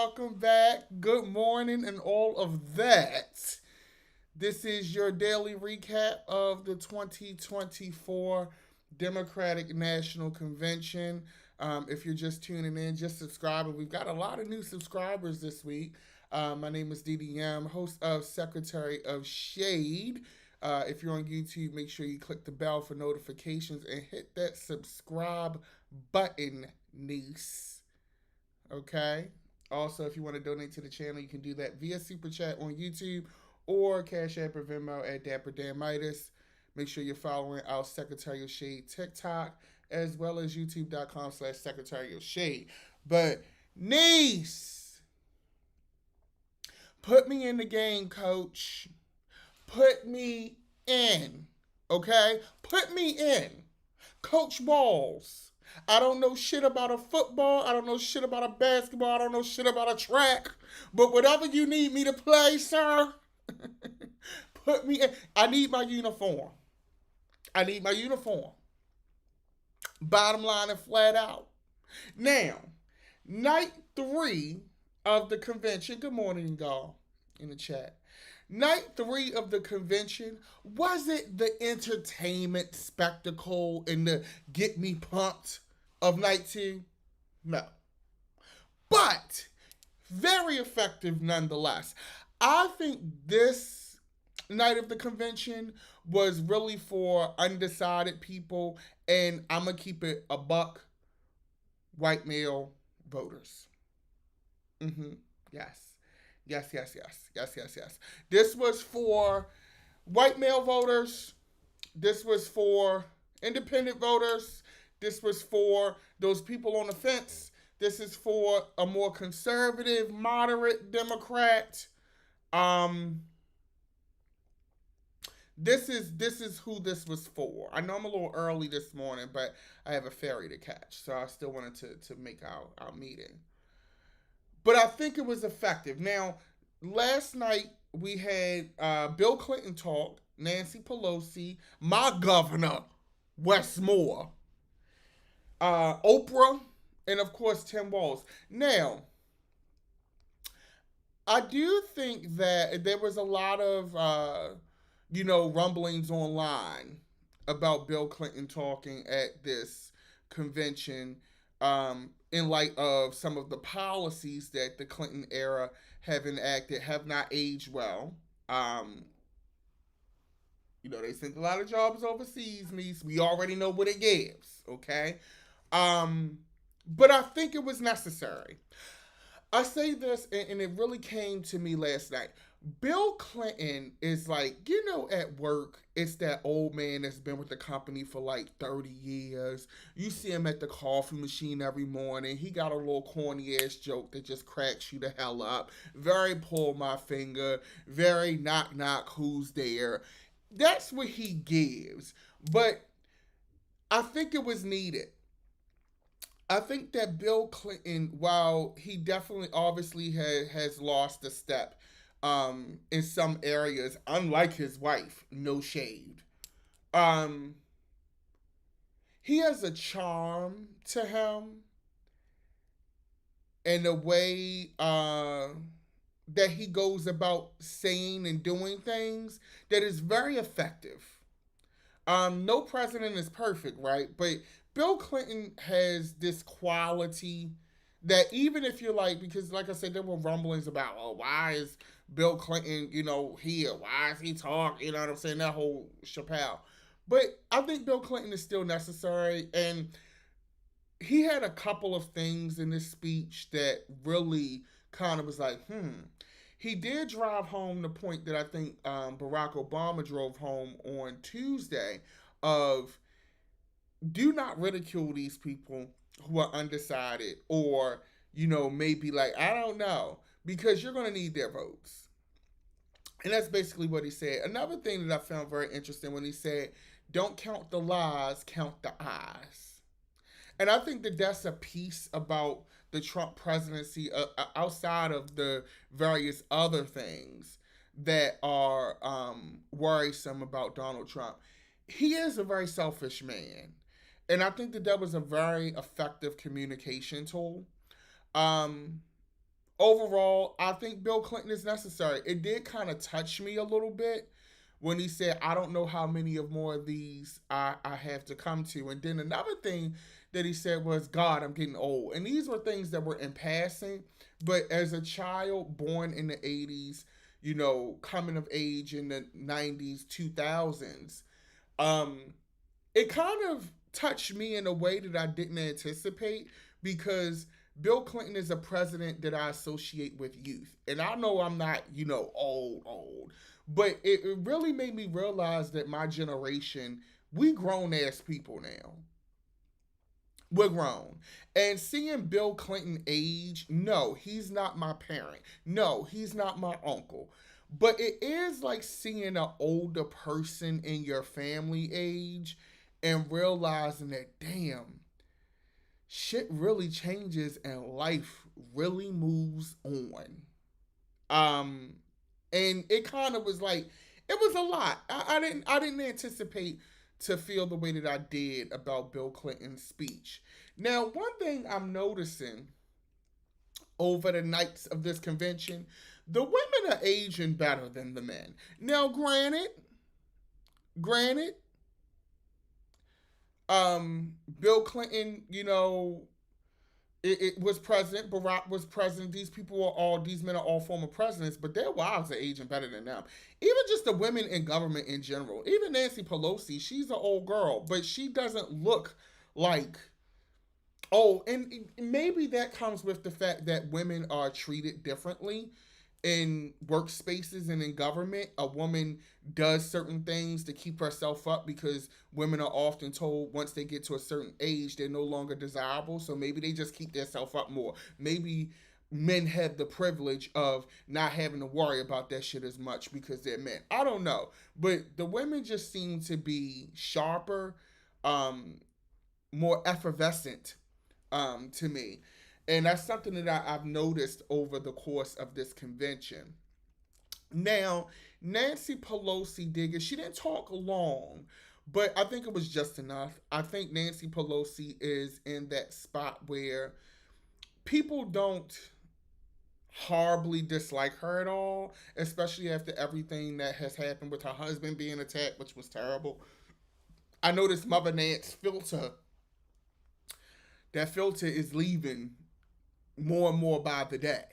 welcome back. Good morning, and all of that. This is your daily recap of the 2024 Democratic National Convention. If you're just tuning in, just subscribe. We've got a lot of new subscribers this week. My name is DDM, host of Secretary of Shade. If you're on YouTube, make sure you click the bell for notifications and hit that subscribe button, niece. Okay. Also, if you want to donate to the channel, you can do that via Super Chat on YouTube or Cash App or Venmo at Dapper Dan Midas. Make sure you're following our Secretarial Shade TikTok as well as youtube.com/Secretarial Shade. But, niece, put me in the game, coach. Put me in. Okay? Put me in. Coach Walz. I don't know shit about a football. I don't know shit about a basketball. I don't know shit about a track. But whatever you need me to play, sir, put me in. I need my uniform. I need my uniform. Bottom line and flat out. Now, night 3 of the convention. Good morning, y'all, in the chat. Night 3 of the convention, was it the entertainment spectacle and the get me pumped of night 2? No. But very effective nonetheless. I think this night of the convention was really for undecided people, and I'm going to keep it a buck, white male voters. Yes. Yes. This was for white male voters. This was for independent voters. This was for those people on the fence. This is for a more conservative, moderate Democrat. This is who this was for. I know I'm a little early this morning, but I have a ferry to catch, so I still wanted to make our meeting. But I think it was effective. Now, last night we had Bill Clinton talk, Nancy Pelosi, my governor, Wes Moore, Oprah, and of course Tim Walz. Now, I do think that there was a lot of, rumblings online about Bill Clinton talking at this convention, in light of some of the policies that the Clinton era have enacted have not aged well. They sent a lot of jobs overseas, niece. We already know what it gives, okay? But I think it was necessary. I say this, and it really came to me last night. Bill Clinton is like, at work, it's that old man that's been with the company for like 30 years. You see him at the coffee machine every morning. He got a little corny ass joke that just cracks you the hell up. Very pull my finger, very knock knock, who's there. That's what he gives. But I think it was needed. I think that Bill Clinton, while he definitely obviously has lost a step in some areas, unlike his wife, no shade. He has a charm to him and a way that he goes about saying and doing things that is very effective. No president is perfect, right? But Bill Clinton has this quality that even if you're like, because like I said, there were rumblings about, why is Bill Clinton, here? Why is he talking? You know what I'm saying? That whole Chappelle. But I think Bill Clinton is still necessary. And he had a couple of things in this speech that really kind of was like, He did drive home the point that I think Barack Obama drove home on Tuesday of, do not ridicule these people who are undecided or, maybe like, I don't know, because you're going to need their votes. And that's basically what he said. Another thing that I found very interesting when he said, don't count the lies, count the eyes. And I think that that's a piece about the Trump presidency outside of the various other things that are worrisome about Donald Trump. He is a very selfish man. And I think that was a very effective communication tool. overall, I think Bill Clinton is necessary. It did kind of touch me a little bit when he said, I don't know how many of more of these I have to come to. And then another thing that he said was, God, I'm getting old. And these were things that were in passing. But as a child born in the 80s, you know, coming of age in the 90s, 2000s, um, it kind of touched me in a way that I didn't anticipate because Bill Clinton is a president that I associate with youth. And I know I'm not, you know, old, but it really made me realize that my generation, we grown ass people now. We're grown. And seeing Bill Clinton age, no, he's not my parent. No, he's not my uncle. But it is like seeing an older person in your family age and realizing that, damn, shit really changes and life really moves on. Um, and it kind of was like it was a lot. I didn't anticipate to feel the way that I did about Bill Clinton's speech. Now, one thing I'm noticing over the nights of this convention, the women are aging better than the men. Now, granted, Bill Clinton, you know, it was president. Barack was president. These men are all former presidents, but their wives are aging better than them. Even just the women in government in general. Even Nancy Pelosi, she's an old girl, but she doesn't look like. Oh, and maybe that comes with the fact that women are treated differently in workspaces and in government. A woman does certain things to keep herself up because women are often told once they get to a certain age they're no longer desirable, so maybe they just keep themselves up more. Maybe men have the privilege of not having to worry about that shit as much because they're men. I don't know, but the women just seem to be sharper, um more effervescent, to me. And that's something that I've noticed over the course of this convention. Now, Nancy Pelosi did it. She didn't talk long, but I think it was just enough. I think Nancy Pelosi is in that spot where people don't horribly dislike her at all, especially after everything that has happened with her husband being attacked, which was terrible. I noticed Mother Nance filter, that filter is leaving more and more by the day.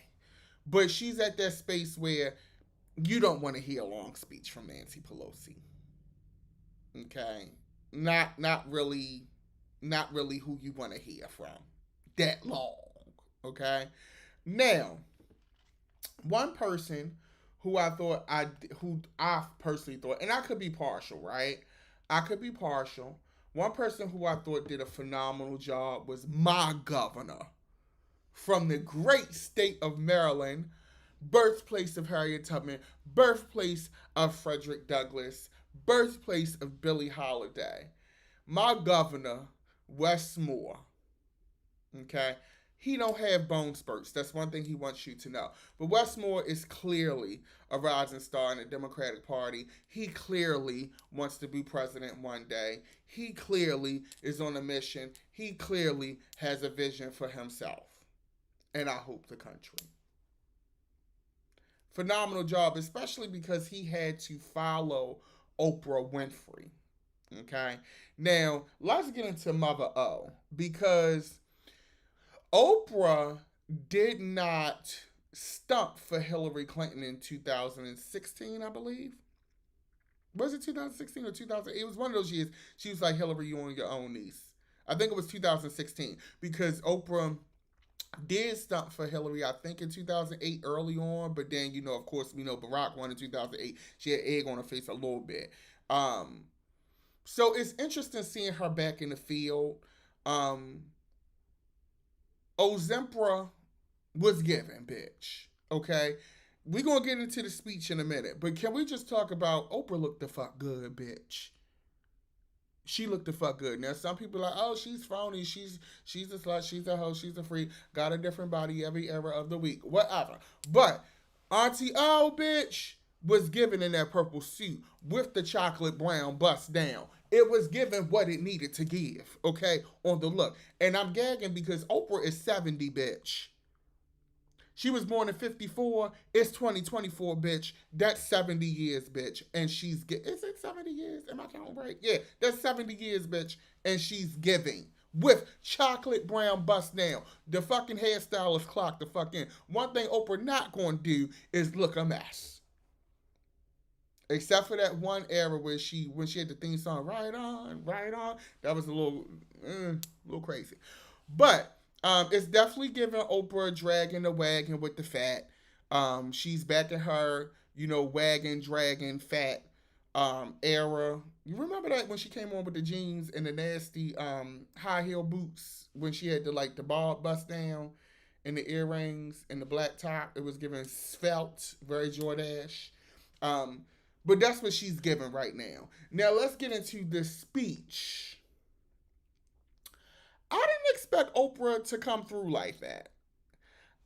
But she's at that space where you don't want to hear a long speech from Nancy Pelosi. Okay? Not really who you want to hear from. That long. Okay? Now, one person who I personally thought, and I could be partial, right? I could be partial. One person who I thought did a phenomenal job was my governor from the great state of Maryland, birthplace of Harriet Tubman, birthplace of Frederick Douglass, birthplace of Billie Holiday. My governor, Wes Moore, okay? He don't have bone spurts. That's one thing he wants you to know. But Wes Moore is clearly a rising star in the Democratic Party. He clearly wants to be president one day. He clearly is on a mission. He clearly has a vision for himself. And I hope the country. Phenomenal job, especially because he had to follow Oprah Winfrey. Okay? Now, let's get into Mother O, because Oprah did not stump for Hillary Clinton in 2016, I believe. Was it 2016 or 2000? It was one of those years. She was like, Hillary, you on your own, niece. I think it was 2016 because Oprah did stump for Hillary, I think, in 2008 early on. But then, you know, of course, we know Barack won in 2008. She had egg on her face a little bit. So it's interesting seeing her back in the field. Oprah was given, bitch. Okay? We're going to get into the speech in a minute. But can we just talk about Oprah looked the fuck good, bitch? She looked the fuck good. Now, some people are like, oh, she's phony. She's a slut. She's a hoe. She's a freak. Got a different body every era of the week. Whatever. But Auntie O, bitch, was given in that purple suit with the chocolate brown bust down. It was given what it needed to give, okay, on the look. And I'm gagging because Oprah is 70, bitch. She was born in 54. It's 2024, bitch. That's 70 years, bitch. And she's is it 70 years? Am I counting right? Yeah, that's 70 years, bitch. And she's giving with chocolate brown bust down. The fucking hairstylist clocked the fucking. One thing Oprah not gonna do is look a mess. Except for that one era where when she had the theme song right on, that was a little crazy. But it's definitely giving Oprah dragging the wagon with the fat. She's back in her, wagon dragging fat era. You remember that when she came on with the jeans and the nasty high heel boots when she had the ball bust down and the earrings and the black top. It was giving svelte, very Jordache. Um, but that's what she's giving right now. Now let's get into this speech. I didn't expect Oprah to come through like that.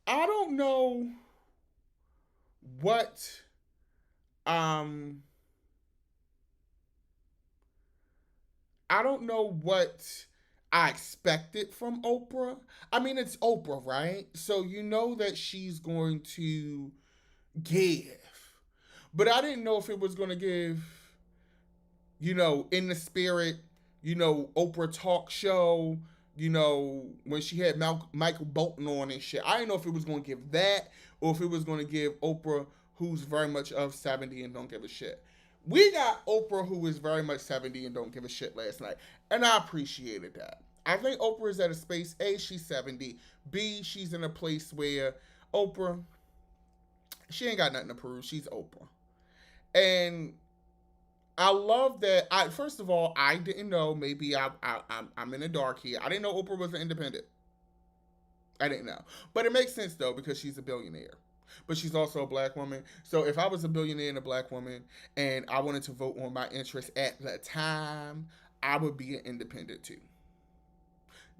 I don't know what um I don't know what I expected from Oprah. I mean, it's Oprah, right? So you know that she's going to give. But I didn't know if it was going to give, in the spirit, Oprah talk show, when she had Michael Bolton on and shit. I didn't know if it was going to give that or if it was going to give Oprah, who's very much of 70 and don't give a shit. We got Oprah, who is very much 70 and don't give a shit last night. And I appreciated that. I think Oprah is at a space, A, she's 70. B, she's in a place where Oprah, she ain't got nothing to prove. She's Oprah. And I love that. First of all, I didn't know. Maybe I'm in the dark here. I didn't know Oprah was an independent. I didn't know, but it makes sense though because she's a billionaire, but she's also a black woman. So if I was a billionaire and a black woman, and I wanted to vote on my interests at the time, I would be an independent too.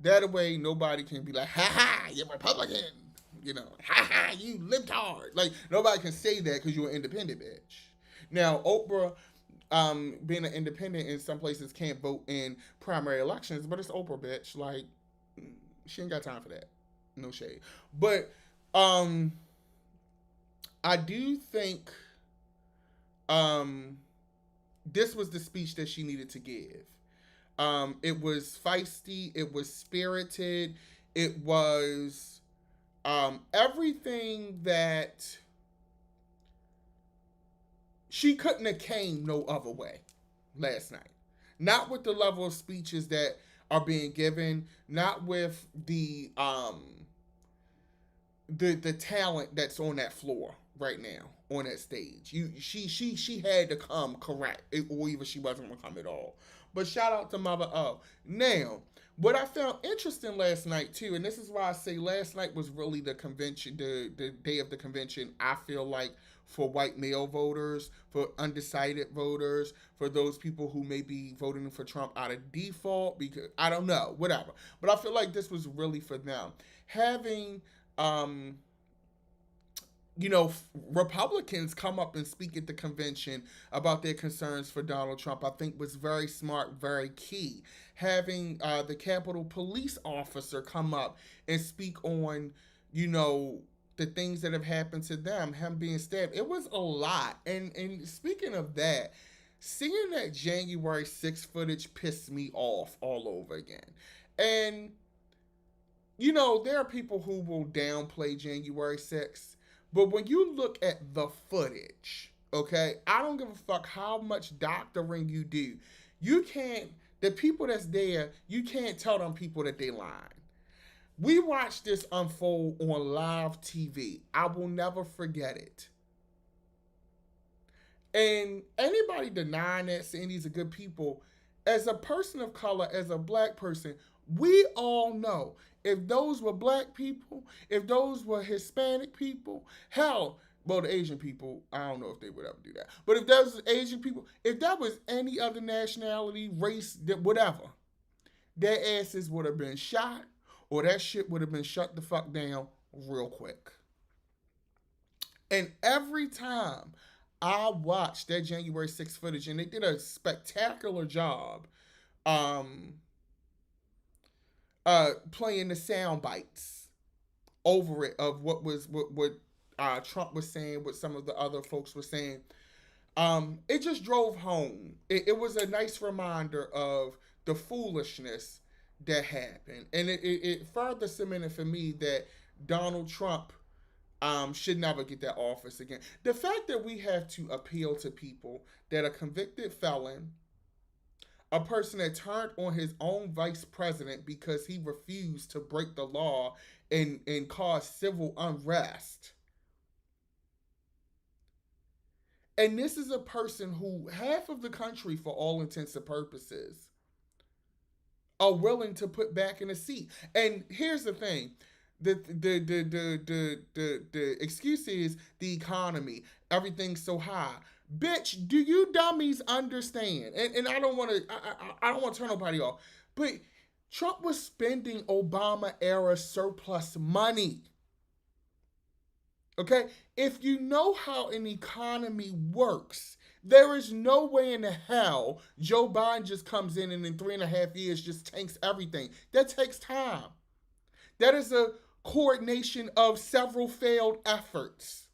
That way, nobody can be like, "Ha ha, you're Republican." Ha ha, you libtard. Like nobody can say that because you're an independent bitch. Now, Oprah, being an independent in some places can't vote in primary elections, but it's Oprah, bitch. Like, she ain't got time for that. No shade. But I do think um, this was the speech that she needed to give. It was feisty. It was spirited. It was everything that she couldn't have came no other way last night. Not with the level of speeches that are being given, not with the talent that's on that floor right now on that stage. She had to come correct, or even she wasn't gonna come at all. But shout out to Mother O. Now, what I found interesting last night too, and this is why I say last night was really the convention, the day of the convention. I feel like for white male voters, for undecided voters, for those people who may be voting for Trump out of default, because I don't know, whatever. But I feel like this was really for them. Having um, Republicans come up and speak at the convention about their concerns for Donald Trump, I think was very smart, very key. Having the Capitol Police officer come up and speak on, the things that have happened to them, him being stabbed, it was a lot. And speaking of that, seeing that January 6th footage pissed me off all over again. And, there are people who will downplay January 6th. But when you look at the footage, okay, I don't give a fuck how much doctoring you do. You can't, the people that's there, you can't tell them people that they lying. We watched this unfold on live TV. I will never forget it. And anybody denying that, saying these are good people, as a person of color, as a black person, we all know if those were black people, if those were Hispanic people, hell, well, the Asian people, I don't know if they would ever do that. But if that was Asian people, if that was any other nationality, race, whatever, their asses would have been shot or that shit would have been shut the fuck down real quick. And every time I watched that January 6th footage, and they did a spectacular job playing the sound bites over it of what Trump was saying, what some of the other folks were saying. It just drove home. It was a nice reminder of the foolishness that happened, and it further cemented for me that Donald Trump should never get that office again. The fact that we have to appeal to people that are convicted felon, a person that turned on his own vice president because he refused to break the law and cause civil unrest. And this is a person who half of the country, for all intents and purposes, are willing to put back in a seat. And here's the thing. The excuse is the economy. Everything's so high. Bitch, do you dummies understand? And I don't want to I don't want to turn nobody off. But Trump was spending Obama era surplus money. Okay? If you know how an economy works, there is no way in the hell Joe Biden just comes in and in 3.5 years just tanks everything. That takes time. That is a coordination of several failed efforts.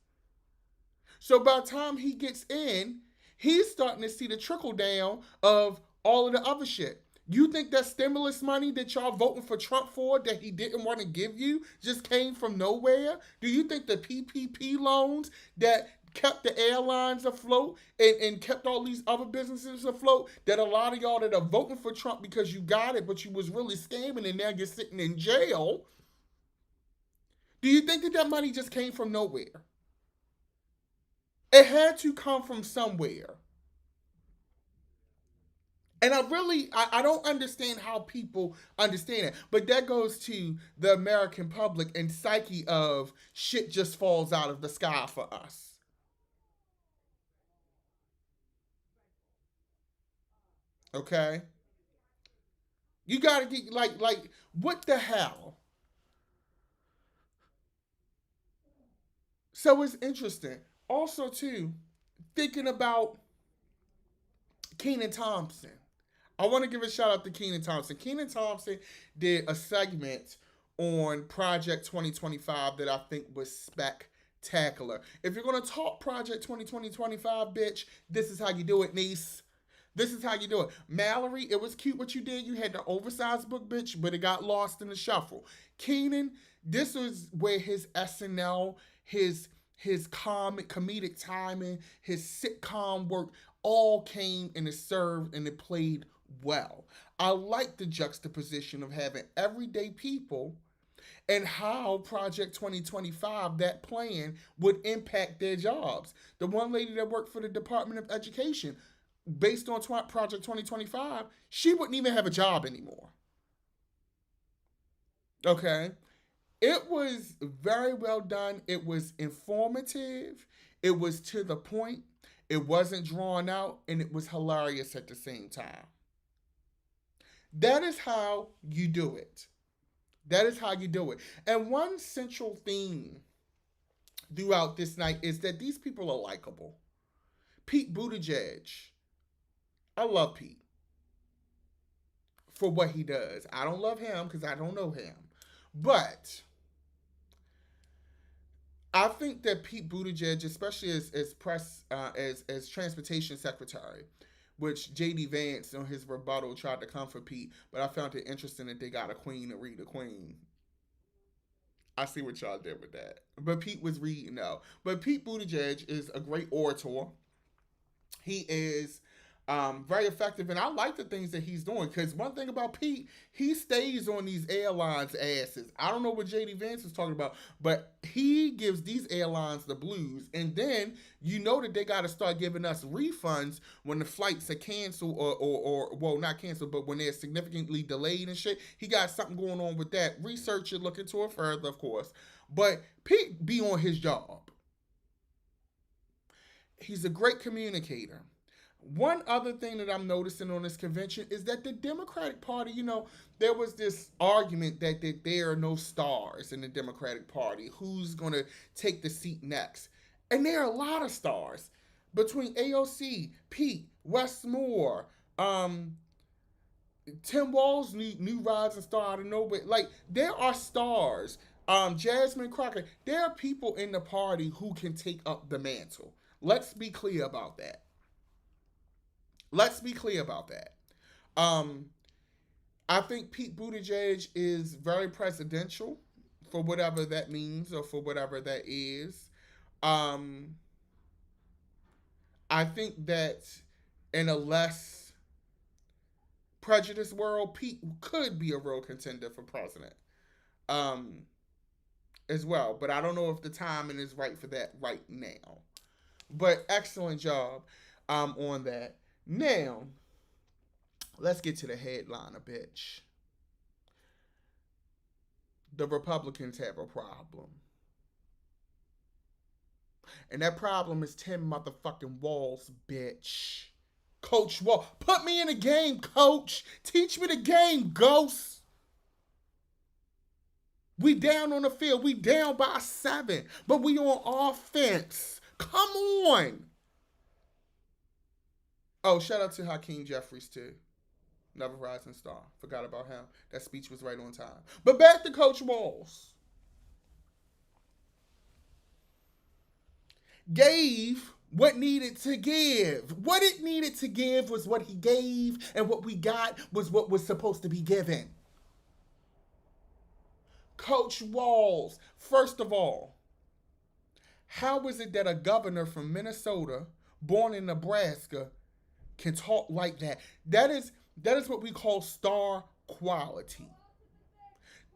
So by the time he gets in, he's starting to see the trickle down of all of the other shit. You think that stimulus money that y'all voting for Trump for that he didn't want to give you just came from nowhere? Do you think the PPP loans that kept the airlines afloat and kept all these other businesses afloat, that a lot of y'all that are voting for Trump because you got it, but you was really scamming and now you're sitting in jail, do you think that that money just came from nowhere? It had to come from somewhere. And I don't understand how people understand it. But that goes to the American public and psyche of shit just falls out of the sky for us. Okay? You gotta get like what the hell? So it's interesting. Also, too, thinking about Keenan Thompson. I want to give a shout out to Keenan Thompson. Keenan Thompson did a segment on Project 2025 that I think was spectacular. If you're going to talk Project 2025, bitch, this is how you do it, niece. This is how you do it. Mallory, it was cute what you did. You had the oversized book, bitch, but it got lost in the shuffle. Keenan, this was where his SNL, his comedic timing, his sitcom work all came and it served and it played well. I like the juxtaposition of having everyday people and how Project 2025, that plan, would impact their jobs. The one lady that worked for the Department of Education, based on Project 2025, she wouldn't even have a job anymore. Okay? It was very well done. It was informative. It was to the point. It wasn't drawn out. And it was hilarious at the same time. That is how you do it. That is how you do it. And one central theme throughout this night is that these people are likable. Pete Buttigieg. I love Pete for what he does. I don't love him because I don't know him. But I think that Pete Buttigieg, especially as press as transportation secretary, which JD Vance on his rebuttal tried to come for Pete, but I found it interesting that they got a queen to read the queen. I see what y'all did with that. But Pete was reading though. But Pete Buttigieg is a great orator. He is very effective, and I like the things that he's doing. Because one thing about Pete, he stays on these airlines' asses. I don't know what JD Vance is talking about, but he gives these airlines the blues, and then you know that they got to start giving us refunds when the flights are canceled, or well, not canceled, but when they're significantly delayed and shit. He got something going on with that. Research it, look into it further, of course. But Pete be on his job. He's a great communicator. One other thing that I'm noticing on this convention is that the Democratic Party, there was this argument that there are no stars in the Democratic Party. Who's going to take the seat next? And there are a lot of stars between AOC, Pete, Wes Moore, Tim Walz, new rising star out of nowhere. Like, there are stars. Jasmine Crockett. There are people in the party who can take up the mantle. Let's be clear about that. Let's be clear about that. Um, I think Pete Buttigieg is very presidential for whatever that means or for whatever that is. Um, I think that in a less prejudiced world, Pete could be a real contender for president um, as well. But I don't know if the timing is right for that right now. But excellent job on that. Now, let's get to the headliner, bitch. The Republicans have a problem. And that problem is Tim motherfucking Walz, bitch. Coach Wall, put me in the game, coach. Teach me the game, ghost. We down on the field. We down by 7. But we on offense. Come on. Oh, shout out to Hakeem Jeffries, too. Another rising star. Forgot about him. That speech was right on time. But back to Coach Walz. Gave what needed to give. What it needed to give was what he gave, and what we got was what was supposed to be given. Coach Walz, first of all, how is it that a governor from Minnesota, born in Nebraska, can talk like that? That is what we call star quality.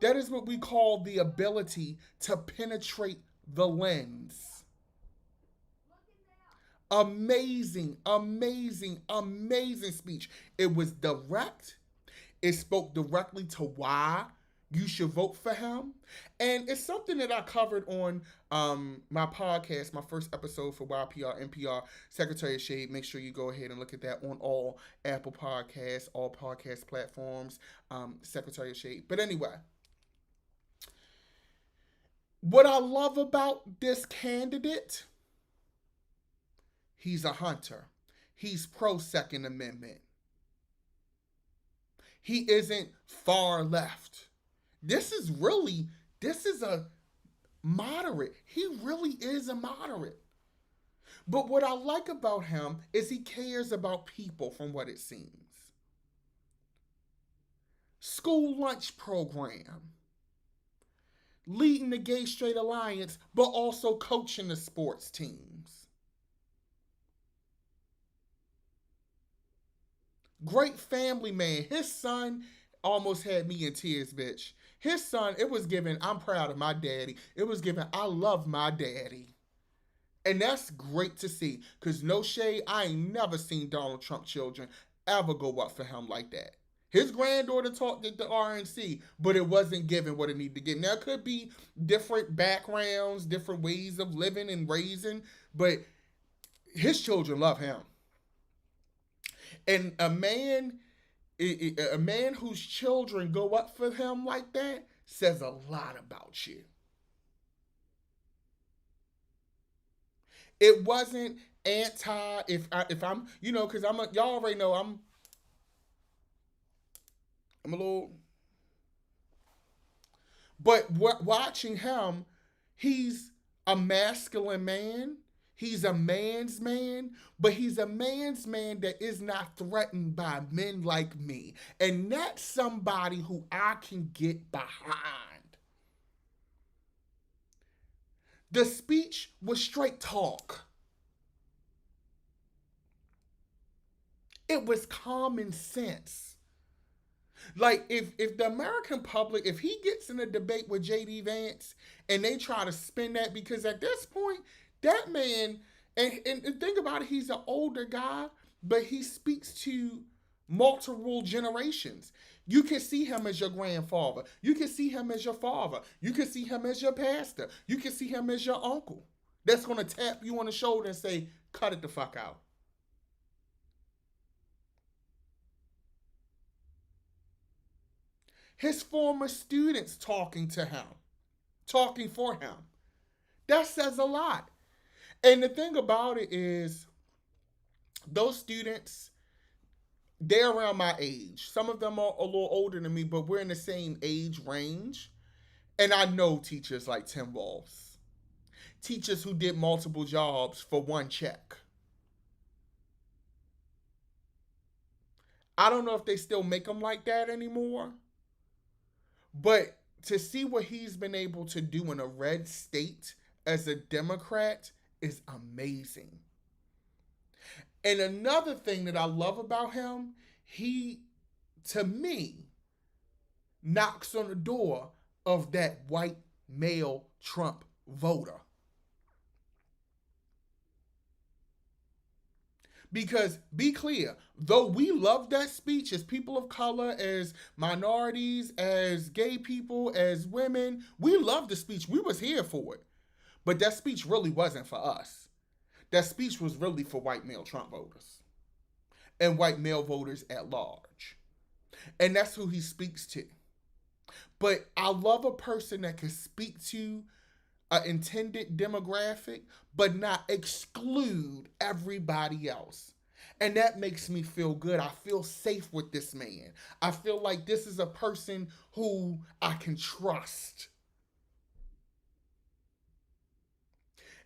That is what we call the ability to penetrate the lens. Amazing, amazing, amazing speech. It was direct. It spoke directly to why you should vote for him. And it's something that I covered on my podcast, my first episode for YPR, NPR, Secretary of Shade. Make sure you go ahead and look at that on all Apple Podcasts, all podcast platforms, Secretary of Shade. But anyway, what I love about this candidate, he's a hunter. He's pro Second Amendment. He isn't far left. This is a moderate. He really is a moderate. But what I like about him is he cares about people, from what it seems. School lunch program. Leading the Gay Straight Alliance, but also coaching the sports teams. Great family man. His son almost had me in tears, bitch. His son, it was given, I'm proud of my daddy. It was given, I love my daddy. And that's great to see. Because no shade, I ain't never seen Donald Trump children ever go up for him like that. His granddaughter talked at the RNC, but it wasn't given what it needed to get. Now, it could be different backgrounds, different ways of living and raising, but his children love him. And a man whose children go up for him like that says a lot about you. It wasn't anti. If I'm, because y'all already know I'm a little. But watching him, he's a masculine man. He's a man's man, but he's a man's man that is not threatened by men like me. And that's somebody who I can get behind. The speech was straight talk. It was common sense. Like, if the American public, if he gets in a debate with J.D. Vance and they try to spin that, because at this point, that man, and think about it, he's an older guy, but he speaks to multiple generations. You can see him as your grandfather. You can see him as your father. You can see him as your pastor. You can see him as your uncle. That's going to tap you on the shoulder and say, cut it the fuck out. His former students talking to him, talking for him. That says a lot. And the thing about it is, those students, they're around my age. Some of them are a little older than me, but we're in the same age range. And I know teachers like Tim Walz, teachers who did multiple jobs for one check. I don't know if they still make them like that anymore, but to see what he's been able to do in a red state as a Democrat is amazing. And another thing that I love about him, he, to me, knocks on the door of that white male Trump voter. Because be clear, though we love that speech as people of color, as minorities, as gay people, as women, we love the speech. We was here for it. But that speech really wasn't for us. That speech was really for white male Trump voters and white male voters at large. And that's who he speaks to. But I love a person that can speak to an intended demographic, but not exclude everybody else. And that makes me feel good. I feel safe with this man. I feel like this is a person who I can trust.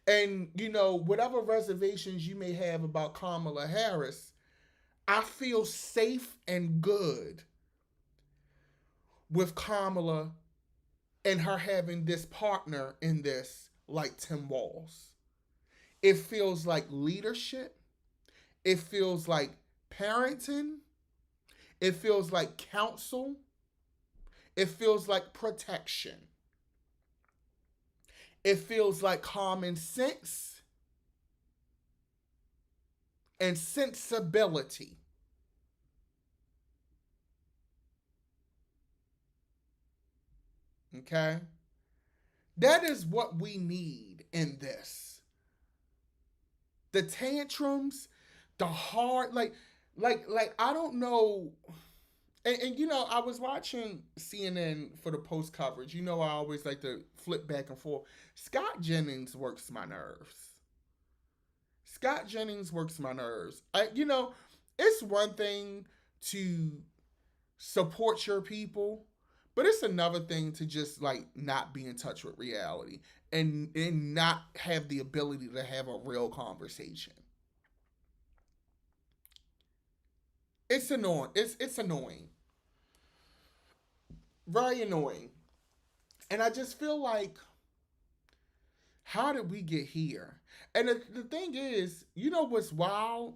And, you know, whatever reservations you may have about Kamala Harris, I feel safe and good with Kamala and her having this partner in this like Tim Walz. It feels like leadership. It feels like parenting. It feels like counsel. It feels like protection. It feels like common sense and sensibility. Okay? That is what we need in this. The tantrums, the hard, like I don't know. And you know, I was watching CNN for the post coverage. You know, I always like to flip back and forth. Scott Jennings works my nerves. Scott Jennings works my nerves. You know, it's one thing to support your people, but it's another thing to just like not be in touch with reality and not have the ability to have a real conversation. It's annoying. It's annoying. Very annoying. And I just feel like, how did we get here? And the thing is, you know what's wild?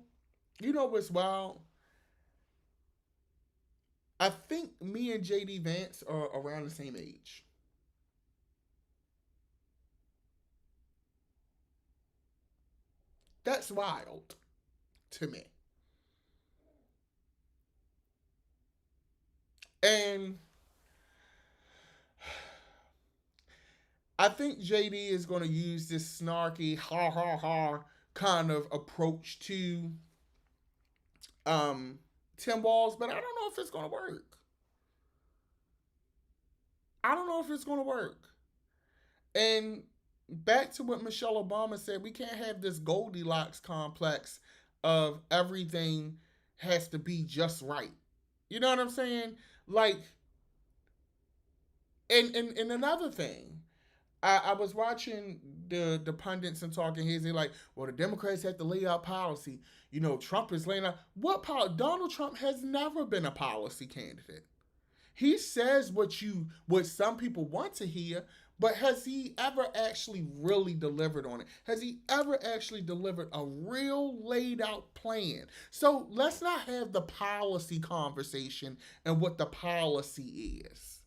You know what's wild? I think me and JD Vance are around the same age. That's wild to me. And I think JD is going to use this snarky, ha ha ha kind of approach to um, Tim Walz, but I don't know if it's going to work. I don't know if it's going to work. And back to what Michelle Obama said, we can't have this Goldilocks complex of everything has to be just right. You know what I'm saying? Like, and another thing, I was watching the pundits and talking heads. They're like, well, the Democrats have to lay out policy. You know, Trump is laying out what policy? Donald Trump has never been a policy candidate. He says what some people want to hear, but has he ever actually really delivered on it? Has he ever actually delivered a real laid out plan? So let's not have the policy conversation and what the policy is,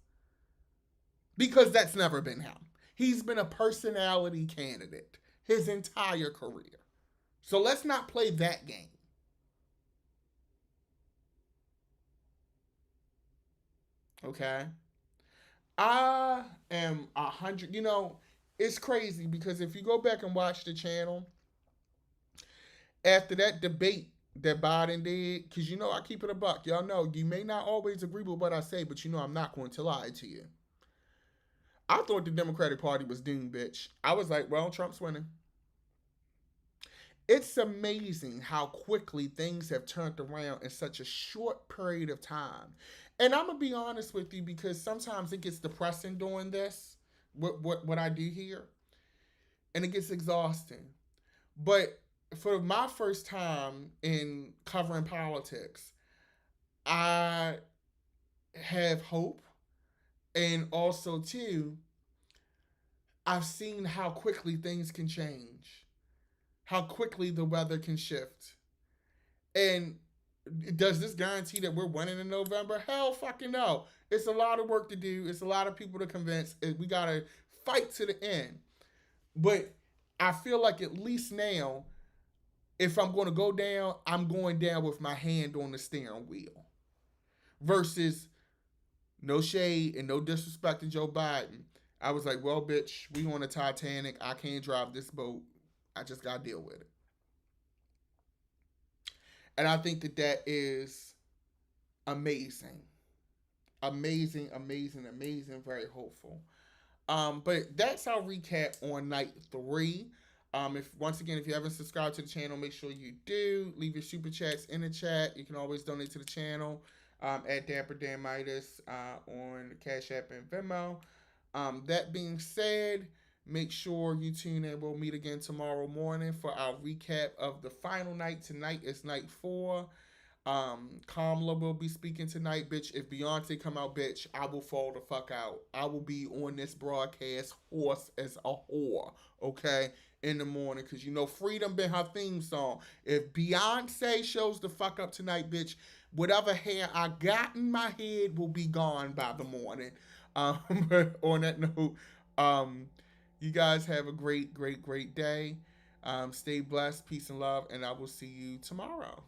because that's never been him. He's been a personality candidate his entire career. So let's not play that game. Okay? I am 100. You know, it's crazy because if you go back and watch the channel, after that debate that Biden did, because you know I keep it a buck. Y'all know you may not always agree with what I say, but you know I'm not going to lie to you. I thought the Democratic Party was doomed, bitch. I was like, well, Trump's winning. It's amazing how quickly things have turned around in such a short period of time. And I'm going to be honest with you because sometimes it gets depressing doing this. what I do here, and it gets exhausting. But for my first time in covering politics, I have hope, and also too, I've seen how quickly things can change, how quickly the weather can shift. And does this guarantee that we're winning in November? Hell fucking no. It's a lot of work to do. It's a lot of people to convince. We gotta fight to the end. But I feel like at least now, if I'm going to go down, I'm going down with my hand on the steering wheel. Versus no shade and no disrespect to Joe Biden. I was like, well, bitch, we on a Titanic. I can't drive this boat. I just got to deal with it. And I think that that is amazing. Amazing, amazing, amazing. Very hopeful. But that's our recap on night three. If once again, if you haven't subscribed to the channel, make sure you do. Leave your super chats in the chat. You can always donate to the channel at Dapper Dan Midas on Cash App and Venmo. That being said, make sure you tune in. We'll meet again tomorrow morning for our recap of the final night. Tonight is night four. Kamala will be speaking tonight, bitch. If Beyonce come out, bitch, I will fall the fuck out. I will be on this broadcast hoarse as a whore, okay, in the morning, because you know Freedom been her theme song. If Beyonce shows the fuck up tonight, bitch, whatever hair I got in my head will be gone by the morning. But on that note, um, you guys have a great, great, great day. Stay blessed, peace and love, and I will see you tomorrow.